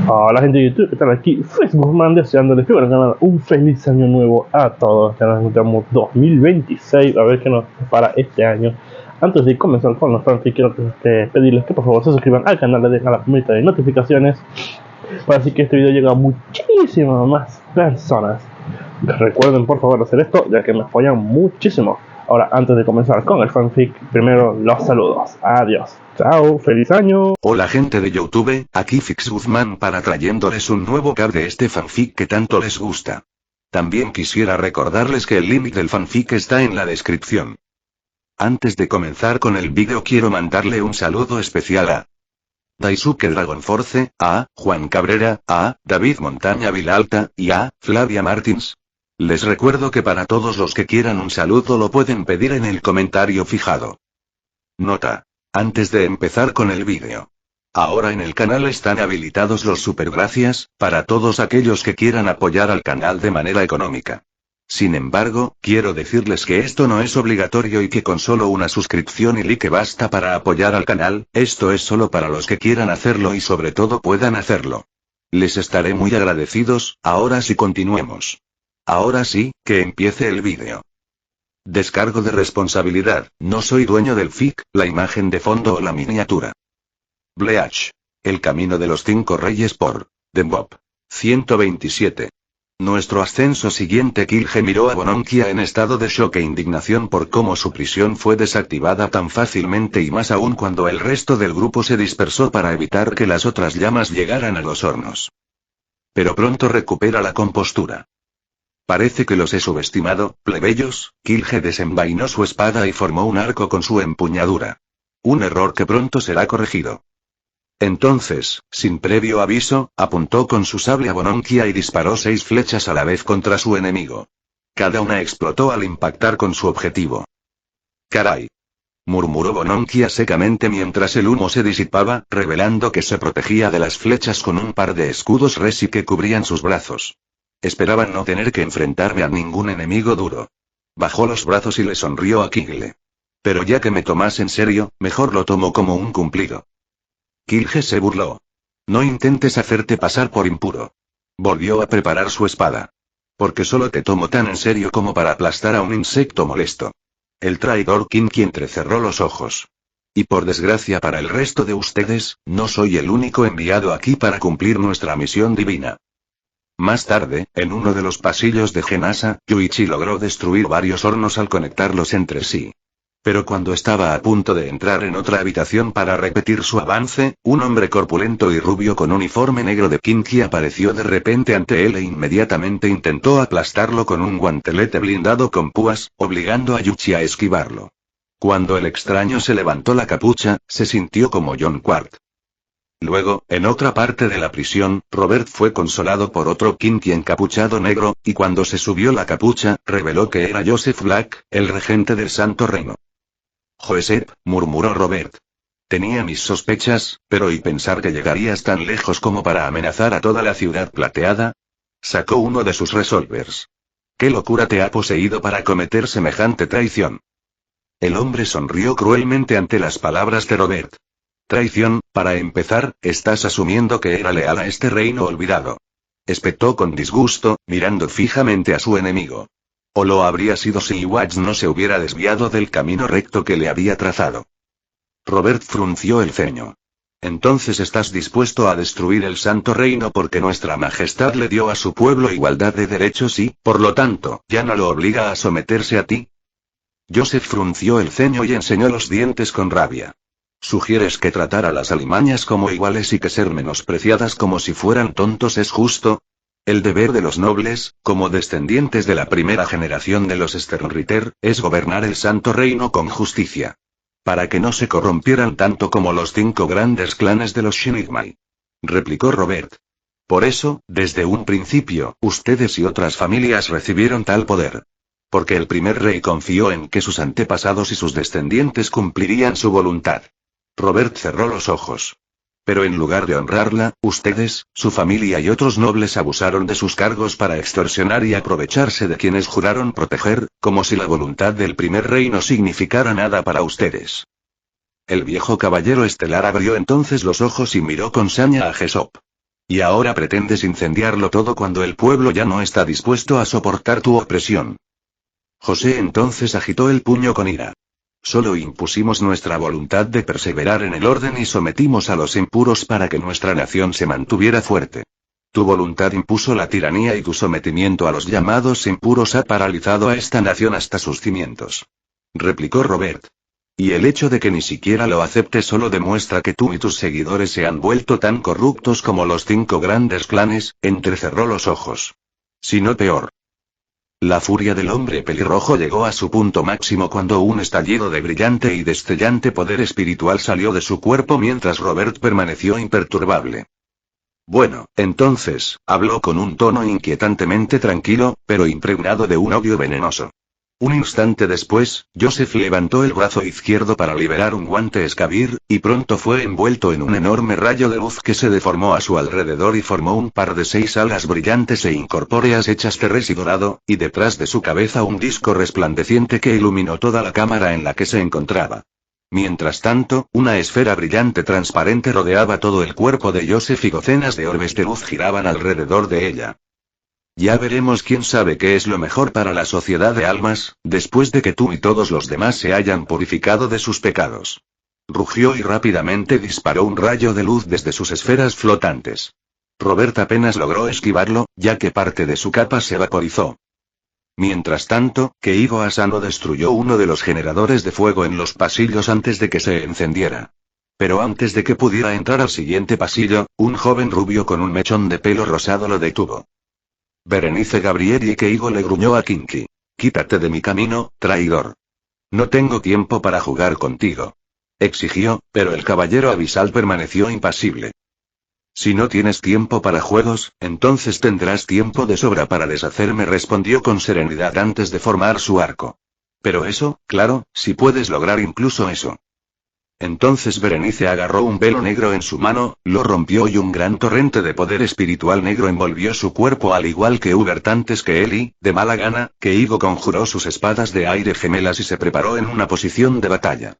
Hola gente de YouTube, ¿qué tal? Aquí Facebook deseándoles que bueno, nada, un feliz año nuevo a todos. Ya nos encontramos 2026, a ver qué nos para este año. Antes de comenzar con los fanfics, quiero pedirles que por favor se suscriban al canal, le dejen a la campanita de notificaciones para así que este video llegue a muchísimas más personas. Recuerden por favor hacer esto, ya que me apoyan muchísimo. Ahora, antes de comenzar con el fanfic, primero los saludos. Adiós. Chao, feliz año. Hola gente de YouTube, aquí Fix Guzmán para trayéndoles un nuevo cap de este fanfic que tanto les gusta. También quisiera recordarles que el link del fanfic está en la descripción. Antes de comenzar con el vídeo quiero mandarle un saludo especial a Daisuke Dragonforce, a Juan Cabrera, a David Montaña Vilalta, y a Flavia Martins. Les recuerdo que para todos los que quieran un saludo lo pueden pedir en el comentario fijado. Nota. Antes de empezar con el vídeo. Ahora en el canal están habilitados los supergracias, para todos aquellos que quieran apoyar al canal de manera económica. Sin embargo, quiero decirles que esto no es obligatorio y que con solo una suscripción y like basta para apoyar al canal, esto es solo para los que quieran hacerlo y sobre todo puedan hacerlo. Les estaré muy agradecidos, ahora sí continuemos. Ahora sí, que empiece el vídeo. Descargo de responsabilidad, no soy dueño del fic, la imagen de fondo o la miniatura. Bleach. El camino de los 5 reyes por The Bob. 127. Nuestro ascenso siguiente. Kilge miró a Bononkia en estado de shock e indignación por cómo su prisión fue desactivada tan fácilmente y más aún cuando el resto del grupo se dispersó para evitar que las otras llamas llegaran a los hornos. Pero pronto recupera la compostura. Parece que los he subestimado, plebeyos. Kilge desenvainó su espada y formó un arco con su empuñadura. Un error que pronto será corregido. Entonces, sin previo aviso, apuntó con su sable a Bononkia y disparó 6 flechas a la vez contra su enemigo. Cada una explotó al impactar con su objetivo. «Caray», murmuró Bononkia secamente mientras el humo se disipaba, revelando que se protegía de las flechas con un par de escudos resi que cubrían sus brazos. Esperaba no tener que enfrentarme a ningún enemigo duro. Bajó los brazos y le sonrió a Kilge. Pero ya que me tomas en serio, mejor lo tomo como un cumplido. Kilge se burló. No intentes hacerte pasar por impuro. Volvió a preparar su espada. Porque solo te tomo tan en serio como para aplastar a un insecto molesto. El traidor Kinki entrecerró los ojos. Y por desgracia para el resto de ustedes, no soy el único enviado aquí para cumplir nuestra misión divina. Más tarde, en uno de los pasillos de Genasa, Yuichi logró destruir varios hornos al conectarlos entre sí. Pero cuando estaba a punto de entrar en otra habitación para repetir su avance, un hombre corpulento y rubio con uniforme negro de Kinki apareció de repente ante él e inmediatamente intentó aplastarlo con un guantelete blindado con púas, obligando a Yuichi a esquivarlo. Cuando el extraño se levantó la capucha, se sintió como John Quart. Luego, en otra parte de la prisión, Robert fue consolado por otro Kinki encapuchado negro, y cuando se subió la capucha, reveló que era Joseph Black, el regente del Santo Reino. «Joseph», murmuró Robert. «Tenía mis sospechas, pero ¿y pensar que llegarías tan lejos como para amenazar a toda la ciudad plateada?» Sacó uno de sus revólveres. «¿Qué locura te ha poseído para cometer semejante traición?» El hombre sonrió cruelmente ante las palabras de Robert. «Traición, para empezar, estás asumiendo que era leal a este reino olvidado». Espetó con disgusto, mirando fijamente a su enemigo. O lo habría sido si Iwatch no se hubiera desviado del camino recto que le había trazado. Robert frunció el ceño. «Entonces estás dispuesto a destruir el Santo Reino porque nuestra Majestad le dio a su pueblo igualdad de derechos y, por lo tanto, ya no lo obliga a someterse a ti». Joseph frunció el ceño y enseñó los dientes con rabia. «¿Sugieres que tratar a las alimañas como iguales y que ser menospreciadas como si fueran tontos es justo? El deber de los nobles, como descendientes de la primera generación de los Sternritter, es gobernar el Santo Reino con justicia. Para que no se corrompieran tanto como los 5 grandes clanes de los Shinigami», replicó Robert. «Por eso, desde un principio, ustedes y otras familias recibieron tal poder. Porque el primer rey confió en que sus antepasados y sus descendientes cumplirían su voluntad». Robert cerró los ojos. «Pero en lugar de honrarla, ustedes, su familia y otros nobles abusaron de sus cargos para extorsionar y aprovecharse de quienes juraron proteger, como si la voluntad del primer rey no significara nada para ustedes». El viejo caballero estelar abrió entonces los ojos y miró con saña a Jessop. Y ahora pretendes incendiarlo todo cuando el pueblo ya no está dispuesto a soportar tu opresión. José entonces agitó el puño con ira. Solo impusimos nuestra voluntad de perseverar en el orden y sometimos a los impuros para que nuestra nación se mantuviera fuerte. Tu voluntad impuso la tiranía y tu sometimiento a los llamados impuros ha paralizado a esta nación hasta sus cimientos. Replicó Robert. Y el hecho de que ni siquiera lo aceptes solo demuestra que tú y tus seguidores se han vuelto tan corruptos como los 5 grandes clanes, entrecerró los ojos. Si no peor. La furia del hombre pelirrojo llegó a su punto máximo cuando un estallido de brillante y destellante poder espiritual salió de su cuerpo mientras Robert permaneció imperturbable. Bueno, entonces, habló con un tono inquietantemente tranquilo, pero impregnado de un odio venenoso. Un instante después, Joseph levantó el brazo izquierdo para liberar un guante escabir, y pronto fue envuelto en un enorme rayo de luz que se deformó a su alrededor y formó un par de 6 alas brillantes e incorpóreas hechas de res y dorado, y detrás de su cabeza un disco resplandeciente que iluminó toda la cámara en la que se encontraba. Mientras tanto, una esfera brillante transparente rodeaba todo el cuerpo de Joseph y docenas de orbes de luz giraban alrededor de ella. Ya veremos quién sabe qué es lo mejor para la sociedad de almas, después de que tú y todos los demás se hayan purificado de sus pecados. Rugió y rápidamente disparó un rayo de luz desde sus esferas flotantes. Robert apenas logró esquivarlo, ya que parte de su capa se vaporizó. Mientras tanto, Keigo Asano destruyó uno de los generadores de fuego en los pasillos antes de que se encendiera. Pero antes de que pudiera entrar al siguiente pasillo, un joven rubio con un mechón de pelo rosado lo detuvo. Berenice Gabriel y Keigo le gruñó a Kinky. «Quítate de mi camino, traidor. No tengo tiempo para jugar contigo», exigió, pero el caballero abisal permaneció impasible. «Si no tienes tiempo para juegos, entonces tendrás tiempo de sobra para deshacerme», respondió con serenidad antes de formar su arco. «Pero eso, claro, si puedes lograr incluso eso». Entonces Berenice agarró un velo negro en su mano, lo rompió y un gran torrente de poder espiritual negro envolvió su cuerpo al igual que Hubert antes que él y, de mala gana, Keigo conjuró sus espadas de aire gemelas y se preparó en una posición de batalla.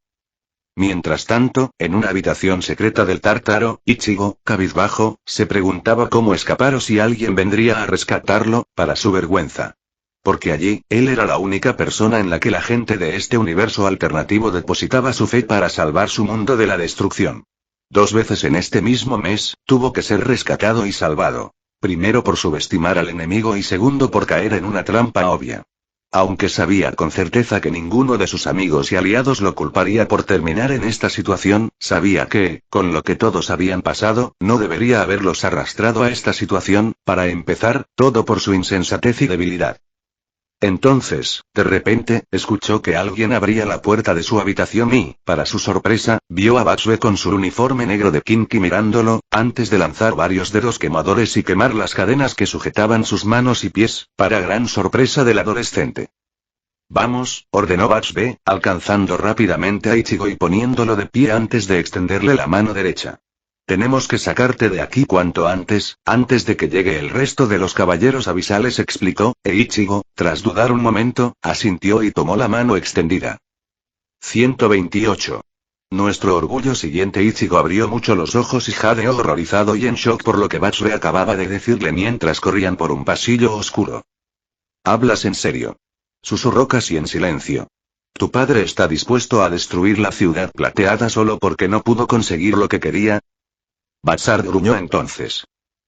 Mientras tanto, en una habitación secreta del Tártaro, Ichigo, cabizbajo, se preguntaba cómo escapar o si alguien vendría a rescatarlo, para su vergüenza. Porque allí, él era la única persona en la que la gente de este universo alternativo depositaba su fe para salvar su mundo de la destrucción. 2 veces en este mismo mes, tuvo que ser rescatado y salvado. Primero por subestimar al enemigo y segundo por caer en una trampa obvia. Aunque sabía con certeza que ninguno de sus amigos y aliados lo culparía por terminar en esta situación, sabía que, con lo que todos habían pasado, no debería haberlos arrastrado a esta situación, para empezar, todo por su insensatez y debilidad. Entonces, de repente, escuchó que alguien abría la puerta de su habitación y, para su sorpresa, vio a Batsue con su uniforme negro de Kinky mirándolo, antes de lanzar varios dedos quemadores y quemar las cadenas que sujetaban sus manos y pies, para gran sorpresa del adolescente. «Vamos», ordenó Batsue, alcanzando rápidamente a Ichigo y poniéndolo de pie antes de extenderle la mano derecha. «Tenemos que sacarte de aquí cuanto antes de que llegue el resto de los caballeros abisales», explicó, e Ichigo, tras dudar un momento, asintió y tomó la mano extendida. 128. Nuestro orgullo siguiente. Ichigo abrió mucho los ojos y jadeó horrorizado y en shock por lo que Batsue acababa de decirle mientras corrían por un pasillo oscuro. «¿Hablas en serio?», susurró casi en silencio. «¿Tu padre está dispuesto a destruir la ciudad plateada solo porque no pudo conseguir lo que quería?». Batsard gruñó entonces.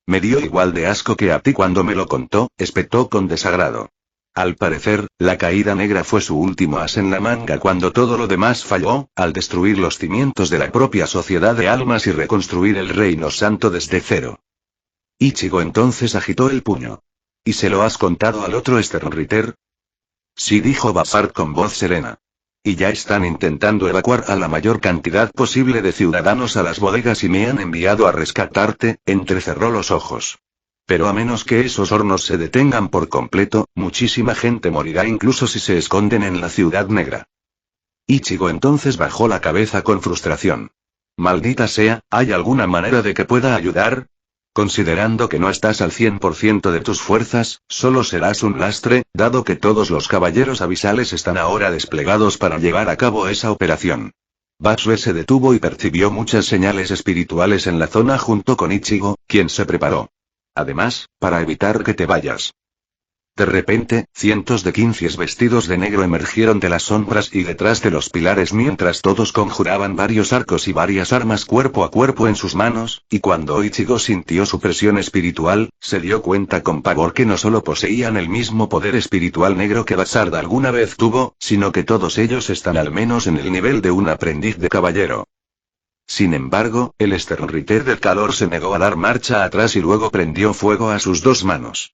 «Me dio igual de asco que a ti cuando me lo contó», espetó con desagrado. Al parecer, la caída negra fue su último as en la manga cuando todo lo demás falló, al destruir los cimientos de la propia sociedad de almas y reconstruir el reino santo desde cero. Ichigo entonces agitó el puño. «¿Y se lo has contado al otro Sternritter?». «Sí», dijo Batsard con voz serena. «Y ya están intentando evacuar a la mayor cantidad posible de ciudadanos a las bodegas y me han enviado a rescatarte», entrecerró los ojos. «Pero a menos que esos hornos se detengan por completo, muchísima gente morirá incluso si se esconden en la ciudad negra». Ichigo entonces bajó la cabeza con frustración. «Maldita sea, ¿hay alguna manera de que pueda ayudar? Considerando que no estás al 100% de tus fuerzas, solo serás un lastre, dado que todos los caballeros abisales están ahora desplegados para llevar a cabo esa operación». Basue se detuvo y percibió muchas señales espirituales en la zona junto con Ichigo, quien se preparó. Además, para evitar que te vayas. De repente, cientos de Quincies vestidos de negro emergieron de las sombras y detrás de los pilares mientras todos conjuraban varios arcos y varias armas cuerpo a cuerpo en sus manos, y cuando Ichigo sintió su presión espiritual, se dio cuenta con pavor que no solo poseían el mismo poder espiritual negro que Basard alguna vez tuvo, sino que todos ellos están al menos en el nivel de un aprendiz de caballero. Sin embargo, el Sternritter del calor se negó a dar marcha atrás y luego prendió fuego a sus dos manos.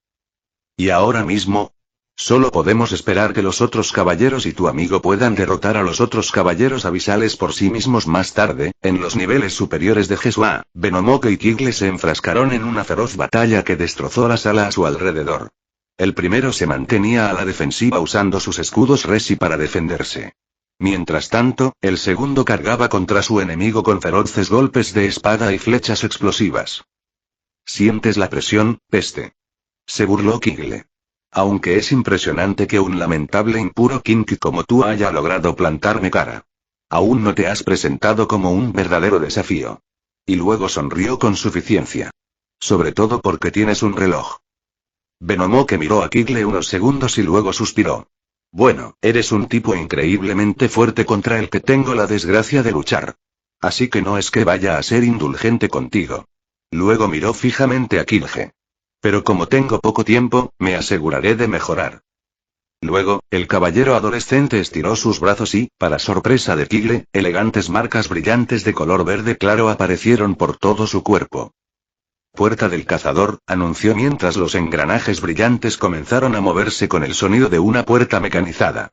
¿Y ahora mismo? Solo podemos esperar que los otros caballeros y tu amigo puedan derrotar a los otros caballeros abisales por sí mismos más tarde. En los niveles superiores de Jesua, Venomoke y Kigle se enfrascaron en una feroz batalla que destrozó la sala a su alrededor. El primero se mantenía a la defensiva usando sus escudos Resi para defenderse. Mientras tanto, el segundo cargaba contra su enemigo con feroces golpes de espada y flechas explosivas. ¿Sientes la presión, peste? Se burló Kigle. Aunque es impresionante que un lamentable impuro Kinky como tú haya logrado plantarme cara. Aún no te has presentado como un verdadero desafío. Y luego sonrió con suficiencia. Sobre todo porque tienes un reloj. Venomoke miró a Kigle unos segundos y luego suspiró. Bueno, eres un tipo increíblemente fuerte contra el que tengo la desgracia de luchar. Así que no es que vaya a ser indulgente contigo. Luego miró fijamente a Kigle. Pero como tengo poco tiempo, me aseguraré de mejorar. Luego, el caballero adolescente estiró sus brazos y, para sorpresa de Kigle, elegantes marcas brillantes de color verde claro aparecieron por todo su cuerpo. Puerta del cazador, anunció mientras los engranajes brillantes comenzaron a moverse con el sonido de una puerta mecanizada.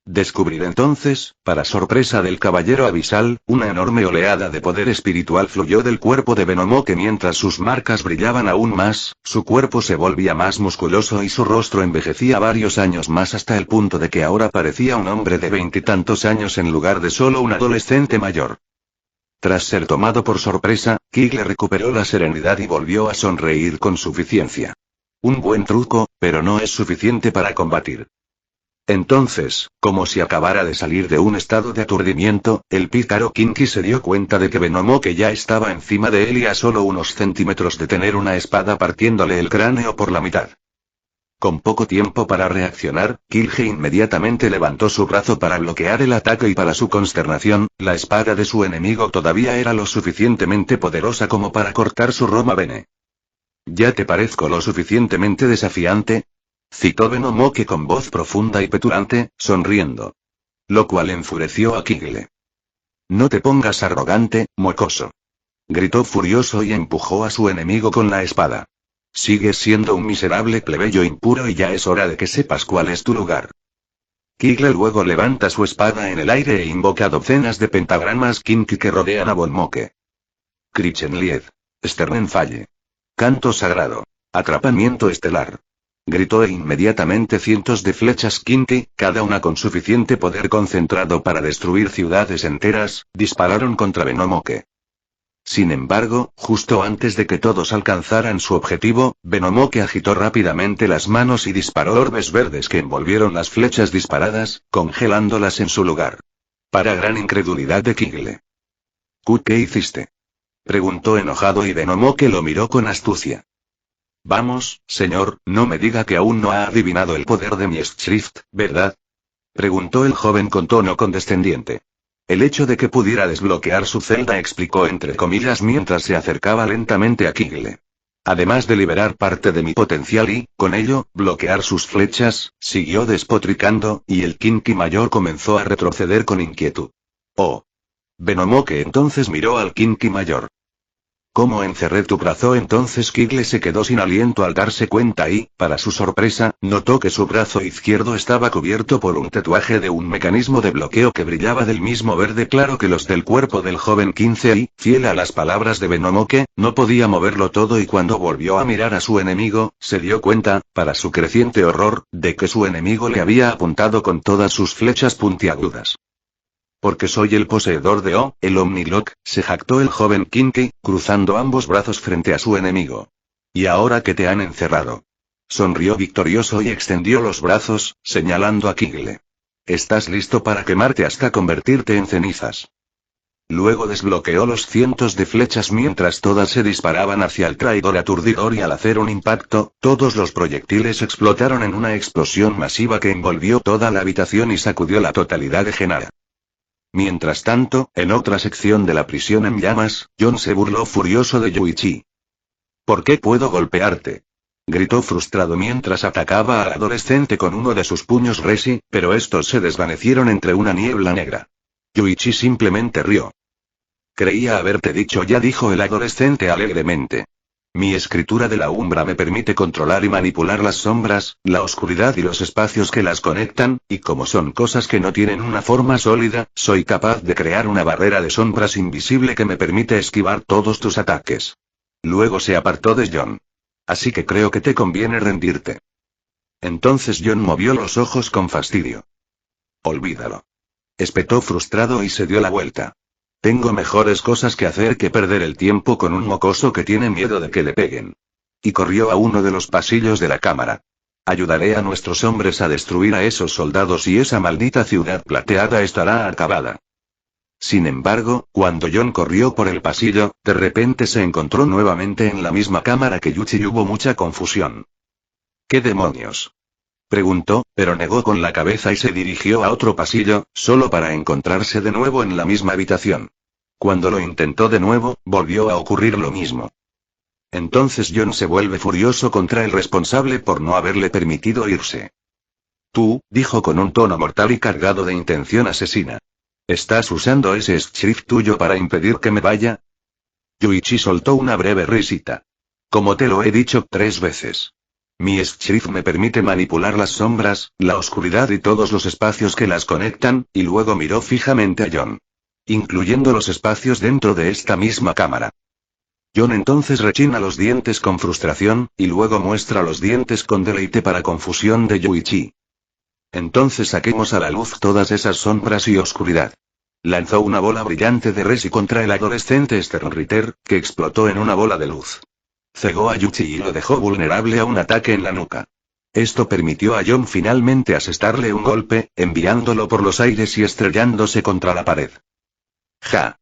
Descubrir entonces, para sorpresa del caballero abisal, una enorme oleada de poder espiritual fluyó del cuerpo de Venomoke mientras sus marcas brillaban aún más, su cuerpo se volvía más musculoso y su rostro envejecía varios años más hasta el punto de que ahora parecía un hombre de 20 y tantos años en lugar de solo un adolescente mayor. Tras ser tomado por sorpresa, Kigle recuperó la serenidad y volvió a sonreír con suficiencia. Un buen truco, pero no es suficiente para combatir. Entonces, como si acabara de salir de un estado de aturdimiento, el pícaro Kinky se dio cuenta de que Venomoke ya estaba encima de él y a solo unos centímetros de tener una espada partiéndole el cráneo por la mitad. Con poco tiempo para reaccionar, Kigle inmediatamente levantó su brazo para bloquear el ataque y para su consternación, la espada de su enemigo todavía era lo suficientemente poderosa como para cortar su Roma Bene. ¿Ya te parezco lo suficientemente desafiante? Citó Venomoke con voz profunda y petulante, sonriendo. Lo cual enfureció a Kigle. No te pongas arrogante, mocoso. Gritó furioso y empujó a su enemigo con la espada. Sigues siendo un miserable plebeyo impuro y ya es hora de que sepas cuál es tu lugar. Kigle luego levanta su espada en el aire e invoca docenas de pentagramas Kinky que rodean a Venomoke. Krichenlied. Sternenfalle. Canto sagrado. Atrapamiento estelar. Gritó e inmediatamente cientos de flechas Kinky, cada una con suficiente poder concentrado para destruir ciudades enteras, dispararon contra Venomoke. Sin embargo, justo antes de que todos alcanzaran su objetivo, Venomoke agitó rápidamente las manos y disparó orbes verdes que envolvieron las flechas disparadas, congelándolas en su lugar. Para gran incredulidad de Kigle. ¿Qué hiciste? Preguntó enojado y Venomoke lo miró con astucia. Vamos, señor, no me diga que aún no ha adivinado el poder de mi Schrift, ¿verdad? Preguntó el joven con tono condescendiente. El hecho de que pudiera desbloquear su celda explicó entre comillas mientras se acercaba lentamente a Kigle. Además de liberar parte de mi potencial y, con ello, bloquear sus flechas, siguió despotricando, y el Kinky mayor comenzó a retroceder con inquietud. Oh. Venomoke entonces miró al Kinky mayor. ¿Cómo encerré tu brazo? Entonces Kigle se quedó sin aliento al darse cuenta y, para su sorpresa, notó que su brazo izquierdo estaba cubierto por un tatuaje de un mecanismo de bloqueo que brillaba del mismo verde claro que los del cuerpo del joven 15 y, fiel a las palabras de Venomoke, no podía moverlo todo y cuando volvió a mirar a su enemigo, se dio cuenta, para su creciente horror, de que su enemigo le había apuntado con todas sus flechas puntiagudas. Porque soy el poseedor de el Omnilock, se jactó el joven Kinky, cruzando ambos brazos frente a su enemigo. ¿Y ahora que te han encerrado? Sonrió victorioso y extendió los brazos, señalando a Kigle. ¿Estás listo para quemarte hasta convertirte en cenizas? Luego desbloqueó los cientos de flechas mientras todas se disparaban hacia el traidor aturdidor y al hacer un impacto, todos los proyectiles explotaron en una explosión masiva que envolvió toda la habitación y sacudió la totalidad de Genara. Mientras tanto, en otra sección de la prisión en llamas, John se burló furioso de Yuichi. ¿Por qué puedo golpearte?, gritó frustrado mientras atacaba al adolescente con uno de sus puños Resi, pero estos se desvanecieron entre una niebla negra. Yuichi simplemente rió. Creía haberte dicho ya, dijo el adolescente alegremente. Mi escritura de la Umbra me permite controlar y manipular las sombras, la oscuridad y los espacios que las conectan, y como son cosas que no tienen una forma sólida, soy capaz de crear una barrera de sombras invisible que me permite esquivar todos tus ataques. Luego se apartó de John. Así que creo que te conviene rendirte. Entonces John movió los ojos con fastidio. Olvídalo. Espetó frustrado y se dio la vuelta. Tengo mejores cosas que hacer que perder el tiempo con un mocoso que tiene miedo de que le peguen. Y corrió a uno de los pasillos de la cámara. Ayudaré a nuestros hombres a destruir a esos soldados y esa maldita ciudad plateada estará acabada. Sin embargo, cuando John corrió por el pasillo, de repente se encontró nuevamente en la misma cámara que Yuichi y hubo mucha confusión. ¿Qué demonios?, preguntó, pero negó con la cabeza y se dirigió a otro pasillo, solo para encontrarse de nuevo en la misma habitación. Cuando lo intentó de nuevo, volvió a ocurrir lo mismo. Entonces John se vuelve furioso contra el responsable por no haberle permitido irse. Tú, dijo con un tono mortal y cargado de intención asesina. ¿Estás usando ese shrift tuyo para impedir que me vaya? Yuichi soltó una breve risita. Como te lo he dicho 3 veces. Mi shrift me permite manipular las sombras, la oscuridad y todos los espacios que las conectan, y luego miró fijamente a John. Incluyendo los espacios dentro de esta misma cámara. John entonces rechina los dientes con frustración, y luego muestra los dientes con deleite para confusión de Yuichi. Entonces saquemos a la luz todas esas sombras y oscuridad. Lanzó una bola brillante de Resi contra el adolescente Sternritter, que explotó en una bola de luz. Cegó a Yuichi y lo dejó vulnerable a un ataque en la nuca. Esto permitió a John finalmente asestarle un golpe, enviándolo por los aires y estrellándose contra la pared. Ja.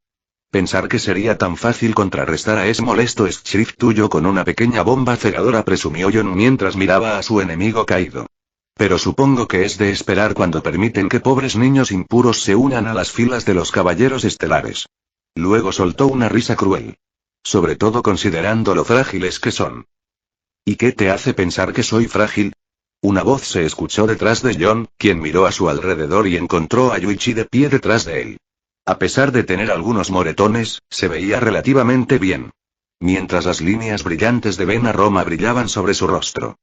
Pensar que sería tan fácil contrarrestar a ese molesto shrift tuyo con una pequeña bomba cegadora, presumió John mientras miraba a su enemigo caído. Pero supongo que es de esperar cuando permiten que pobres niños impuros se unan a las filas de los caballeros estelares. Luego soltó una risa cruel. Sobre todo considerando lo frágiles que son. ¿Y qué te hace pensar que soy frágil? Una voz se escuchó detrás de John, quien miró a su alrededor y encontró a Yuichi de pie detrás de él. A pesar de tener algunos moretones, se veía relativamente bien. Mientras las líneas brillantes de vena Roma brillaban sobre su rostro.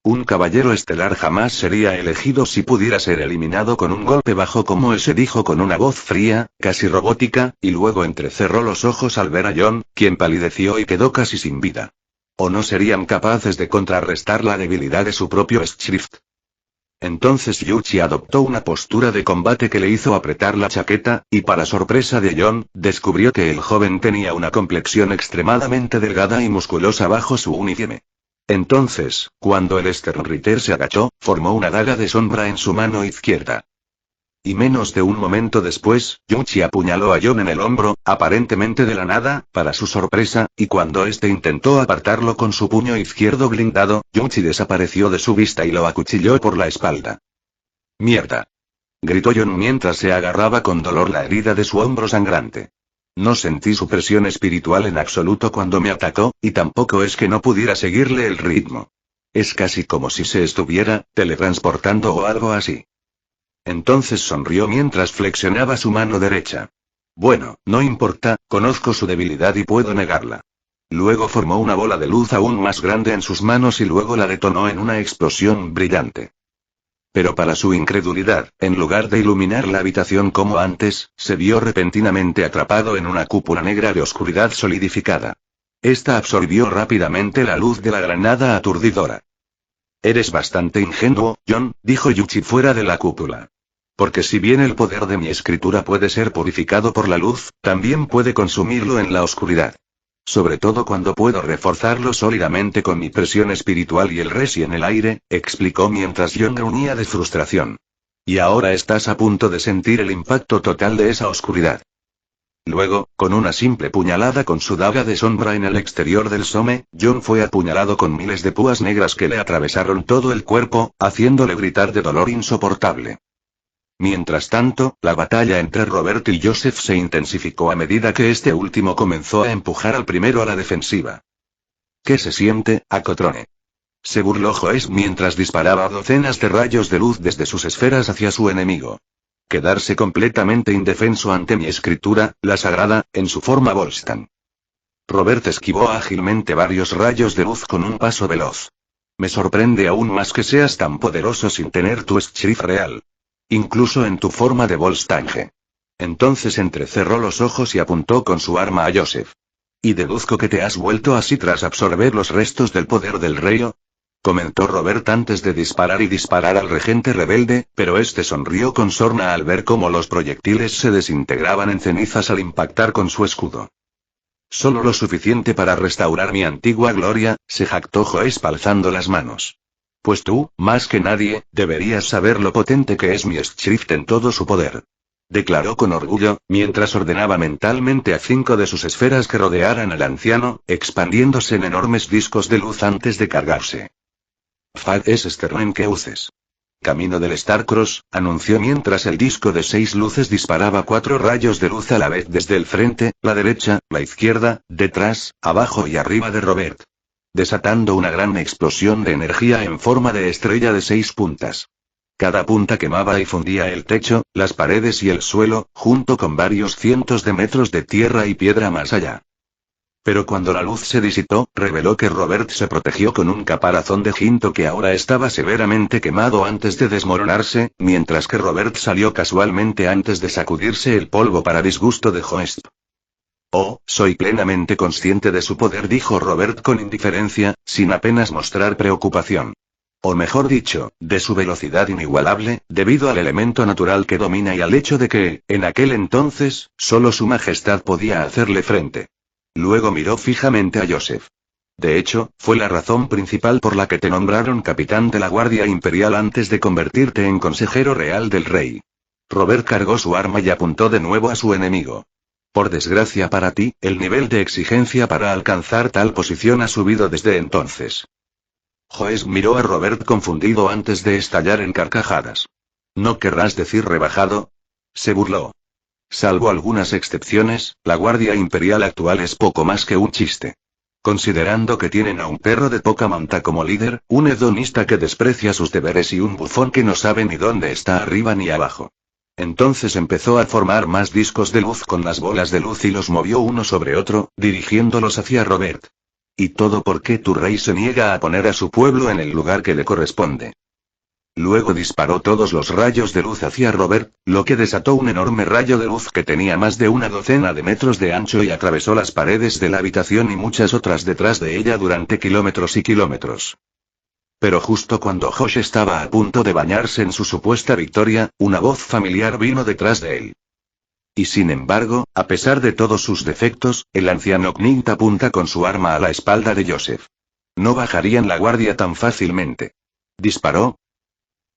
Un caballero estelar jamás sería elegido si pudiera ser eliminado con un golpe bajo como ese, dijo con una voz fría, casi robótica, y luego entrecerró los ojos al ver a John, quien palideció y quedó casi sin vida. ¿O no serían capaces de contrarrestar la debilidad de su propio shrift? Entonces Yuichi adoptó una postura de combate que le hizo apretar la chaqueta, y para sorpresa de John, descubrió que el joven tenía una complexión extremadamente delgada y musculosa bajo su uniforme. Entonces, cuando el Sternritter se agachó, formó una daga de sombra en su mano izquierda. Y menos de un momento después, Yuichi apuñaló a John en el hombro, aparentemente de la nada, para su sorpresa, y cuando este intentó apartarlo con su puño izquierdo blindado, Yuichi desapareció de su vista y lo acuchilló por la espalda. ¡Mierda!, gritó John mientras se agarraba con dolor la herida de su hombro sangrante. No sentí su presión espiritual en absoluto cuando me atacó, y tampoco es que no pudiera seguirle el ritmo. Es casi como si se estuviera teletransportando o algo así. Entonces sonrió mientras flexionaba su mano derecha. Bueno, no importa, conozco su debilidad y puedo negarla. Luego formó una bola de luz aún más grande en sus manos y luego la detonó en una explosión brillante. Pero para su incredulidad, en lugar de iluminar la habitación como antes, se vio repentinamente atrapado en una cúpula negra de oscuridad solidificada. Esta absorbió rápidamente la luz de la granada aturdidora. Eres bastante ingenuo, John, dijo Yuichi fuera de la cúpula. Porque si bien el poder de mi escritura puede ser purificado por la luz, también puede consumirlo en la oscuridad. Sobre todo cuando puedo reforzarlo sólidamente con mi presión espiritual y el Resi en el aire, explicó mientras John gruñía de frustración. Y ahora estás a punto de sentir el impacto total de esa oscuridad. Luego, con una simple puñalada con su daga de sombra en el exterior del some, Jon fue apuñalado con miles de púas negras que le atravesaron todo el cuerpo, haciéndole gritar de dolor insoportable. Mientras tanto, la batalla entre Robert y Joseph se intensificó a medida que este último comenzó a empujar al primero a la defensiva. ¿Qué se siente, Acotrone? Se burló Joes mientras disparaba docenas de rayos de luz desde sus esferas hacia su enemigo. Quedarse completamente indefenso ante mi escritura, la sagrada, en su forma Volstan. Robert esquivó ágilmente varios rayos de luz con un paso veloz. Me sorprende aún más que seas tan poderoso sin tener tu Schrift real. Incluso en tu forma de Volstange. Entonces entrecerró los ojos y apuntó con su arma a Joseph. ¿Y deduzco que te has vuelto así tras absorber los restos del poder del rey? Comentó Robert antes de disparar al regente rebelde, pero este sonrió con sorna al ver cómo los proyectiles se desintegraban en cenizas al impactar con su escudo. Solo lo suficiente para restaurar mi antigua gloria, se jactó Joes alzando las manos. Pues tú, más que nadie, deberías saber lo potente que es mi Schrift en todo su poder. Declaró con orgullo, mientras ordenaba mentalmente a 5 de sus esferas que rodearan al anciano, expandiéndose en enormes discos de luz antes de cargarse. Fad es Sternen que uses. Camino del Starcross, anunció mientras el disco de 6 luces disparaba 4 rayos de luz a la vez desde el frente, la derecha, la izquierda, detrás, abajo y arriba de Robert. Desatando una gran explosión de energía en forma de estrella de 6 puntas. Cada punta quemaba y fundía el techo, las paredes y el suelo, junto con varios cientos de metros de tierra y piedra más allá. Pero cuando la luz se disipó, reveló que Robert se protegió con un caparazón de ginto que ahora estaba severamente quemado antes de desmoronarse, mientras que Robert salió casualmente antes de sacudirse el polvo para disgusto de Joesp. Oh, soy plenamente consciente de su poder, dijo Robert con indiferencia, sin apenas mostrar preocupación. O mejor dicho, de su velocidad inigualable, debido al elemento natural que domina y al hecho de que, en aquel entonces, solo su majestad podía hacerle frente. Luego miró fijamente a Joseph. De hecho, fue la razón principal por la que te nombraron capitán de la Guardia Imperial antes de convertirte en consejero real del rey. Robert cargó su arma y apuntó de nuevo a su enemigo. Por desgracia para ti, el nivel de exigencia para alcanzar tal posición ha subido desde entonces. Joes miró a Robert confundido antes de estallar en carcajadas. ¿No querrás decir rebajado? Se burló. Salvo algunas excepciones, la Guardia Imperial actual es poco más que un chiste. Considerando que tienen a un perro de poca monta como líder, un hedonista que desprecia sus deberes y un bufón que no sabe ni dónde está arriba ni abajo. Entonces empezó a formar más discos de luz con las bolas de luz y los movió uno sobre otro, dirigiéndolos hacia Robert. ¿Y todo porque tu rey se niega a poner a su pueblo en el lugar que le corresponde? Luego disparó todos los rayos de luz hacia Robert, lo que desató un enorme rayo de luz que tenía más de una docena de metros de ancho y atravesó las paredes de la habitación y muchas otras detrás de ella durante kilómetros y kilómetros. Pero justo cuando Josh estaba a punto de bañarse en su supuesta victoria, una voz familiar vino detrás de él. Y sin embargo, a pesar de todos sus defectos, el anciano Knight apunta con su arma a la espalda de Joseph. No bajarían la guardia tan fácilmente. ¿Disparó?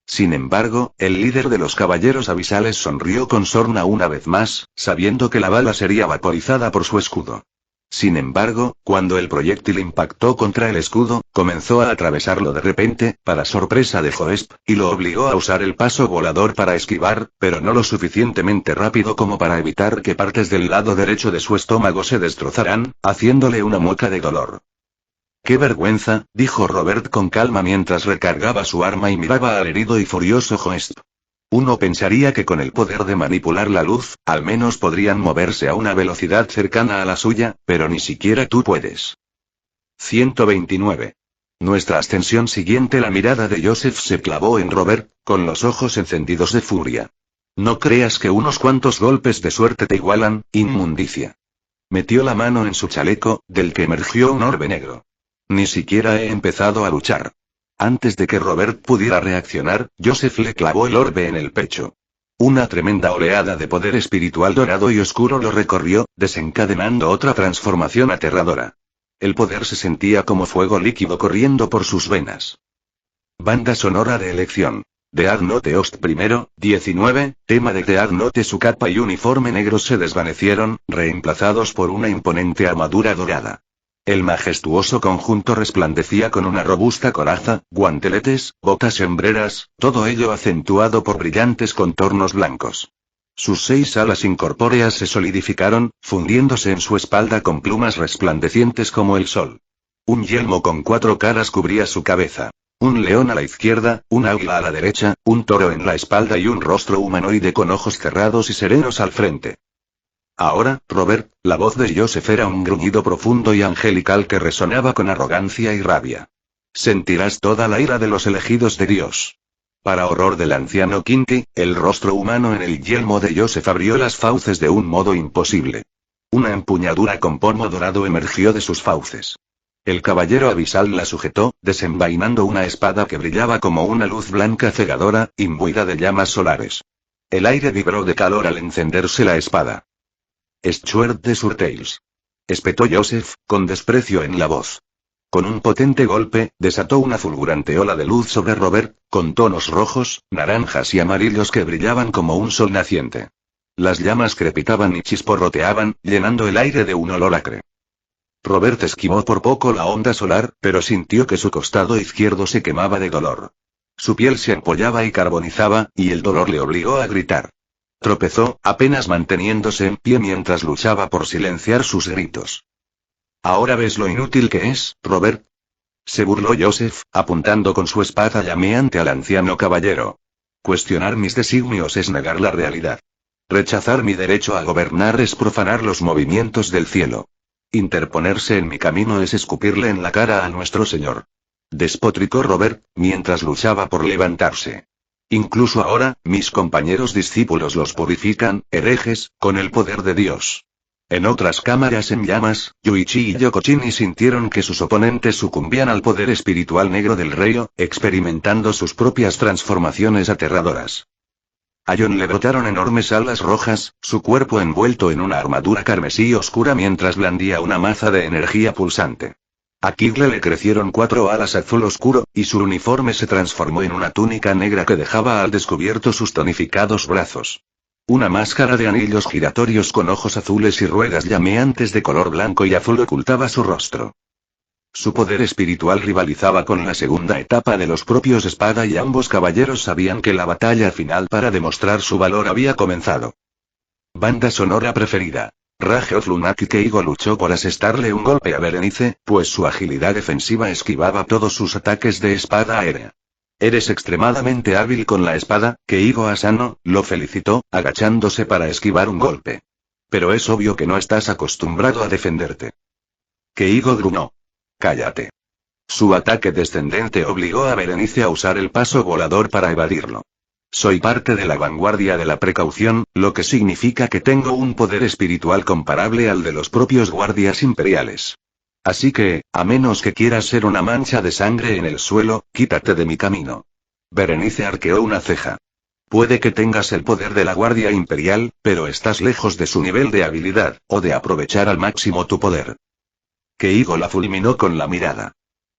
Sin embargo, el líder de los caballeros abisales sonrió con sorna una vez más, sabiendo que la bala sería vaporizada por su escudo. Sin embargo, cuando el proyectil impactó contra el escudo, comenzó a atravesarlo de repente, para sorpresa de Joesp, y lo obligó a usar el paso volador para esquivar, pero no lo suficientemente rápido como para evitar que partes del lado derecho de su estómago se destrozaran, haciéndole una mueca de dolor. ¡Qué vergüenza!, dijo Robert con calma mientras recargaba su arma y miraba al herido y furioso Joesp. Uno pensaría que con el poder de manipular la luz, al menos podrían moverse a una velocidad cercana a la suya, pero ni siquiera tú puedes. 129. Nuestra ascensión siguiente. La mirada de Joseph se clavó en Robert, con los ojos encendidos de furia. No creas que unos cuantos golpes de suerte te igualan, inmundicia. Metió la mano en su chaleco, del que emergió un orbe negro. Ni siquiera he empezado a luchar. Antes de que Robert pudiera reaccionar, Joseph le clavó el orbe en el pecho. Una tremenda oleada de poder espiritual dorado y oscuro lo recorrió, desencadenando otra transformación aterradora. El poder se sentía como fuego líquido corriendo por sus venas. Banda sonora de elección. Death Note Ost primero, 19, tema de Death Note. Su capa y uniforme negros se desvanecieron, reemplazados por una imponente armadura dorada. El majestuoso conjunto resplandecía con una robusta coraza, guanteletes, botas y hombreras, todo ello acentuado por brillantes contornos blancos. Sus 6 alas incorpóreas se solidificaron, fundiéndose en su espalda con plumas resplandecientes como el sol. Un yelmo con 4 caras cubría su cabeza. Un león a la izquierda, un águila a la derecha, un toro en la espalda y un rostro humanoide con ojos cerrados y serenos al frente. Ahora, Robert, la voz de Joseph era un gruñido profundo y angelical que resonaba con arrogancia y rabia. Sentirás toda la ira de los elegidos de Dios. Para horror del anciano Kinky, el rostro humano en el yelmo de Joseph abrió las fauces de un modo imposible. Una empuñadura con pomo dorado emergió de sus fauces. El caballero abisal la sujetó, desenvainando una espada que brillaba como una luz blanca cegadora, imbuida de llamas solares. El aire vibró de calor al encenderse la espada. «Sword de Surtails», espetó Joseph, con desprecio en la voz. Con un potente golpe, desató una fulgurante ola de luz sobre Robert, con tonos rojos, naranjas y amarillos que brillaban como un sol naciente. Las llamas crepitaban y chisporroteaban, llenando el aire de un olor acre. Robert esquivó por poco la onda solar, pero sintió que su costado izquierdo se quemaba de dolor. Su piel se ampollaba y carbonizaba, y el dolor le obligó a gritar. Tropezó, apenas manteniéndose en pie mientras luchaba por silenciar sus gritos. «¿Ahora ves lo inútil que es, Robert?», se burló Joseph, apuntando con su espada llameante al anciano caballero. «Cuestionar mis designios es negar la realidad. Rechazar mi derecho a gobernar es profanar los movimientos del cielo. Interponerse en mi camino es escupirle en la cara a nuestro Señor», despotricó Robert, mientras luchaba por levantarse. «Incluso ahora, mis compañeros discípulos los purifican, herejes, con el poder de Dios». En otras cámaras en llamas, Yuichi y Yokochini sintieron que sus oponentes sucumbían al poder espiritual negro del rey, experimentando sus propias transformaciones aterradoras. A Jon le brotaron enormes alas rojas, su cuerpo envuelto en una armadura carmesí oscura mientras blandía una maza de energía pulsante. A Kigle le crecieron 4 alas azul oscuro, y su uniforme se transformó en una túnica negra que dejaba al descubierto sus tonificados brazos. Una máscara de anillos giratorios con ojos azules y ruedas llameantes de color blanco y azul ocultaba su rostro. Su poder espiritual rivalizaba con la segunda etapa de los propios espada y ambos caballeros sabían que la batalla final para demostrar su valor había comenzado. Banda sonora preferida. Rage of Lunatic. Keigo luchó por asestarle un golpe a Berenice, pues su agilidad defensiva esquivaba todos sus ataques de espada aérea. «Eres extremadamente hábil con la espada», Keigo Asano lo felicitó, agachándose para esquivar un golpe. «Pero es obvio que no estás acostumbrado a defenderte». Keigo gruñó. «Cállate». Su ataque descendente obligó a Berenice a usar el paso volador para evadirlo. «Soy parte de la vanguardia de la precaución, lo que significa que tengo un poder espiritual comparable al de los propios guardias imperiales. Así que, a menos que quieras ser una mancha de sangre en el suelo, quítate de mi camino». Berenice arqueó una ceja. «Puede que tengas el poder de la Guardia Imperial, pero estás lejos de su nivel de habilidad, o de aprovechar al máximo tu poder». Keigo la fulminó con la mirada.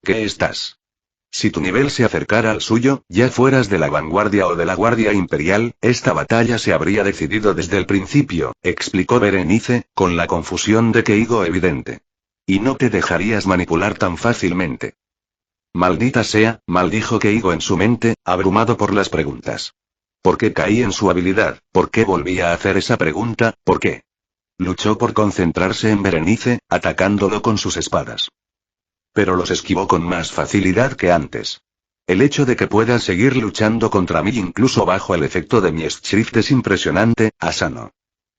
«¿Qué estás? Si tu nivel se acercara al suyo, ya fueras de la vanguardia o de la Guardia Imperial, esta batalla se habría decidido desde el principio», explicó Berenice, con la confusión de Keigo evidente. «Y no te dejarías manipular tan fácilmente». «Maldita sea», maldijo Keigo en su mente, abrumado por las preguntas. ¿Por qué caí en su habilidad? ¿Por qué volví a hacer esa pregunta? ¿Por qué? Luchó por concentrarse en Berenice, atacándolo con sus espadas. Pero los esquivó con más facilidad que antes. El hecho de que puedas seguir luchando contra mí incluso bajo el efecto de mi Schrift es impresionante, Asano.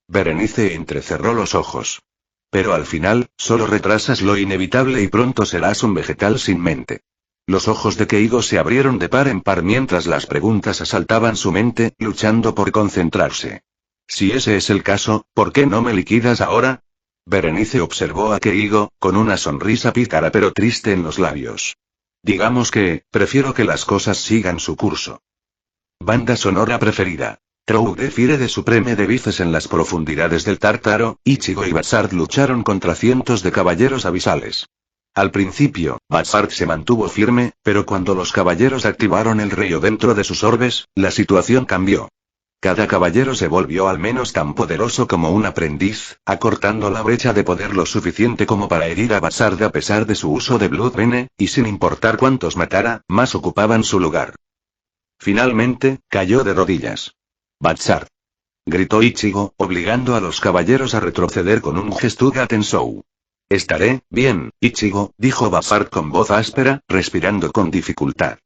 Berenice entrecerró los ojos. Pero al final, solo retrasas lo inevitable y pronto serás un vegetal sin mente. Los ojos de Keigo se abrieron de par en par mientras las preguntas asaltaban su mente, luchando por concentrarse. Si ese es el caso, ¿por qué no me liquidas ahora? Berenice observó a Keigo, con una sonrisa pícara pero triste en los labios. Digamos que, prefiero que las cosas sigan su curso. Banda sonora preferida. Trou de Fire de Supreme de Vices. En las profundidades del Tártaro, Ichigo y Bassard lucharon contra cientos de caballeros abisales. Al principio, Batsart se mantuvo firme, pero cuando los caballeros activaron el rayo dentro de sus orbes, la situación cambió. Cada caballero se volvió al menos tan poderoso como un aprendiz, acortando la brecha de poder lo suficiente como para herir a Batsart a pesar de su uso de Bloodbane, y sin importar cuántos matara, más ocupaban su lugar. Finalmente, cayó de rodillas. Batsart, gritó Ichigo, obligando a los caballeros a retroceder con un Gestuga Tensou. Estaré bien, Ichigo, dijo Batsart con voz áspera, respirando con dificultad.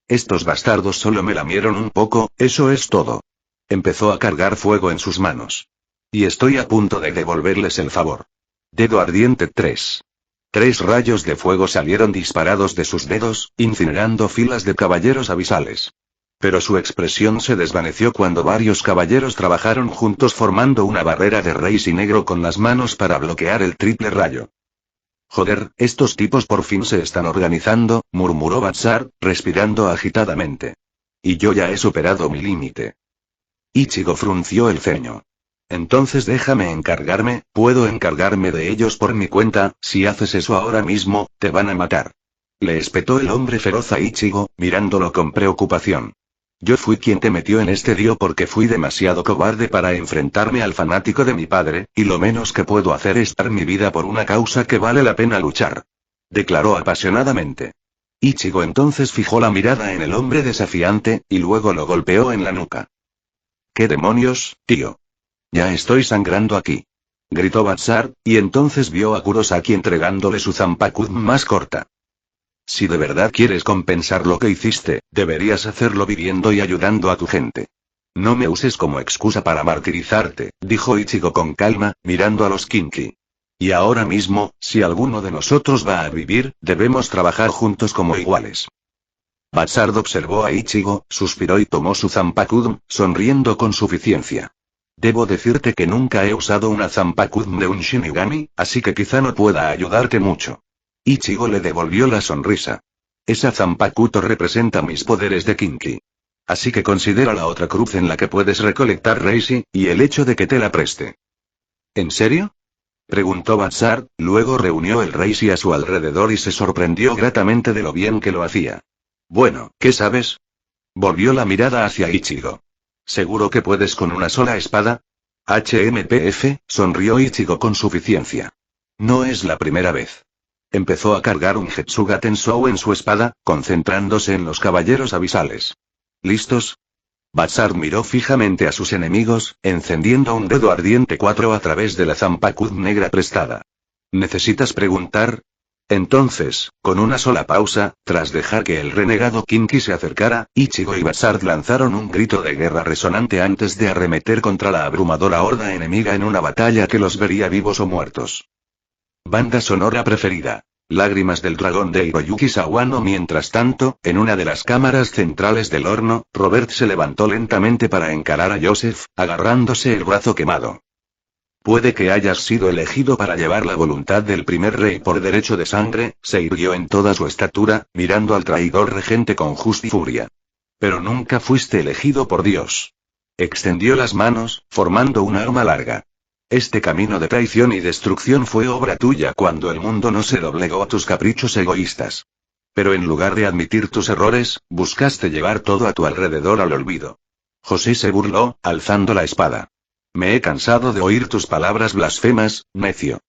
Estos bastardos solo me lamieron un poco, eso es todo. Empezó a cargar fuego en sus manos. Y estoy a punto de devolverles el favor. Dedo ardiente 3. 3 rayos de fuego salieron disparados de sus dedos, incinerando filas de caballeros abisales. Pero su expresión se desvaneció cuando varios caballeros trabajaron juntos formando una barrera de Reishi negro con las manos para bloquear el triple rayo. Joder, estos tipos por fin se están organizando, murmuró Batsart, respirando agitadamente. Y yo ya he superado mi límite. Ichigo frunció el ceño. Entonces déjame encargarme, puedo encargarme de ellos por mi cuenta, si haces eso ahora mismo, te van a matar. Le espetó el hombre feroz a Ichigo, mirándolo con preocupación. Yo fui quien te metió en este lío porque fui demasiado cobarde para enfrentarme al fanático de mi padre, y lo menos que puedo hacer es dar mi vida por una causa que vale la pena luchar. Declaró apasionadamente. Ichigo entonces fijó la mirada en el hombre desafiante, y luego lo golpeó en la nuca. ¿Qué demonios, tío? Ya estoy sangrando aquí. Gritó Batsart, y entonces vio a Kurosaki entregándole su Zanpakuzen más corta. Si de verdad quieres compensar lo que hiciste, deberías hacerlo viviendo y ayudando a tu gente. No me uses como excusa para martirizarte, dijo Ichigo con calma, mirando a los Kinki. Y ahora mismo, si alguno de nosotros va a vivir, debemos trabajar juntos como iguales. Batsart observó a Ichigo, suspiró y tomó su Zanpakuzen, sonriendo con suficiencia. Debo decirte que nunca he usado una Zanpakuzen de un Shinigami, así que quizá no pueda ayudarte mucho. Ichigo le devolvió la sonrisa. Esa Zanpakuto representa mis poderes de Kinki. Así que considera la otra cruz en la que puedes recolectar Reishi, y el hecho de que te la preste. ¿En serio? Preguntó Batsart, luego reunió el Reishi a su alrededor y se sorprendió gratamente de lo bien que lo hacía. Bueno, ¿qué sabes? Volvió la mirada hacia Ichigo. ¿Seguro que puedes con una sola espada? HMPF, sonrió Ichigo con suficiencia. No es la primera vez. Empezó a cargar un Getsuga Tensou en su espada, concentrándose en los caballeros abisales. ¿Listos? Batsart miró fijamente a sus enemigos, encendiendo un dedo ardiente 4 a través de la Zanpakuzen negra prestada. ¿Necesitas preguntar? Entonces, con una sola pausa, tras dejar que el renegado Kinki se acercara, Ichigo y Batsart lanzaron un grito de guerra resonante antes de arremeter contra la abrumadora horda enemiga en una batalla que los vería vivos o muertos. Banda sonora preferida. Lágrimas del dragón de Hiroyuki Sawano. Mientras tanto, en una de las cámaras centrales del horno, Robert se levantó lentamente para encarar a Joseph, agarrándose el brazo quemado. Puede que hayas sido elegido para llevar la voluntad del primer rey por derecho de sangre, se irguió en toda su estatura, mirando al traidor regente con justa furia. Pero nunca fuiste elegido por Dios. Extendió las manos, formando un arma larga. Este camino de traición y destrucción fue obra tuya cuando el mundo no se doblegó a tus caprichos egoístas. Pero en lugar de admitir tus errores, buscaste llevar todo a tu alrededor al olvido. José se burló, alzando la espada. Me he cansado de oír tus palabras blasfemas, necio.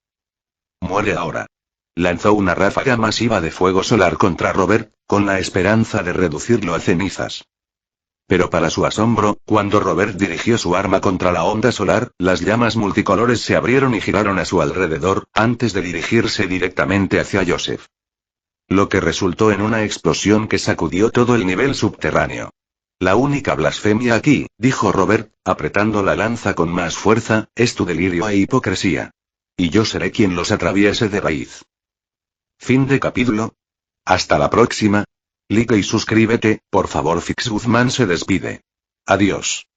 Muere ahora. Lanzó una ráfaga masiva de fuego solar contra Robert, con la esperanza de reducirlo a cenizas. Pero para su asombro, cuando Robert dirigió su arma contra la onda solar, las llamas multicolores se abrieron y giraron a su alrededor, antes de dirigirse directamente hacia Joseph. Lo que resultó en una explosión que sacudió todo el nivel subterráneo. La única blasfemia aquí, dijo Robert, apretando la lanza con más fuerza, es tu delirio e hipocresía. Y yo seré quien los atraviese de raíz. Fin de capítulo. Hasta la próxima. Like y suscríbete, por favor. Fix Guzmán se despide. Adiós.